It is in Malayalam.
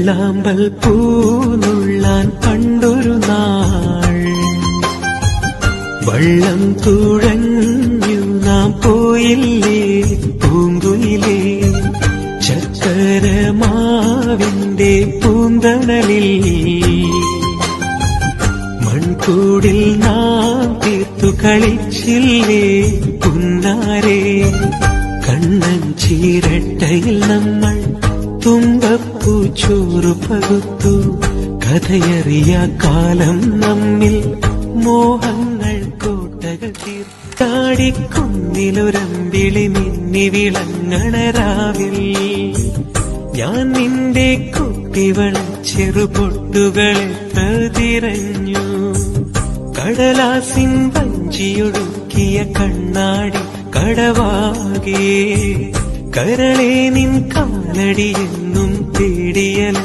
വെള്ളാമ്പൽ പൂനുള്ളാൻ പണ്ടൊരു നാൾ വള്ളം തുഴഞ്ഞു നാം പോയില്ലേ പൂങ്കുയിലേ ചക്കരമാവിന്റെ പൂന്തണലിൽ മൺകൂടിൽ നാം തീർത്തു കളിച്ചില്ലേ പുന്നാരേ കണ്ണൻ ചീരട്ടയിൽ നമ്മൾ തുമ്പപ്പൂ ചോറു പകുത്തു കഥയറിയ കാലം നമ്മിൽ മോഹങ്ങൾ കോട്ടകൾ തീർത്താടിക്കുന്നിലൊരമ്പിളി മിന്നി വിളങ്ങണ രാവിൽ ഞാൻ നിന്റെ കുട്ടിവൾ ചെറുപൊട്ടുകളെ തിരഞ്ഞു കടലാസിൻ വഞ്ചിയൊടുക്കിയ കണ്ണാടി കടവാകെ കരളെ നിൻ കാലടിയെന്നും തേടിയല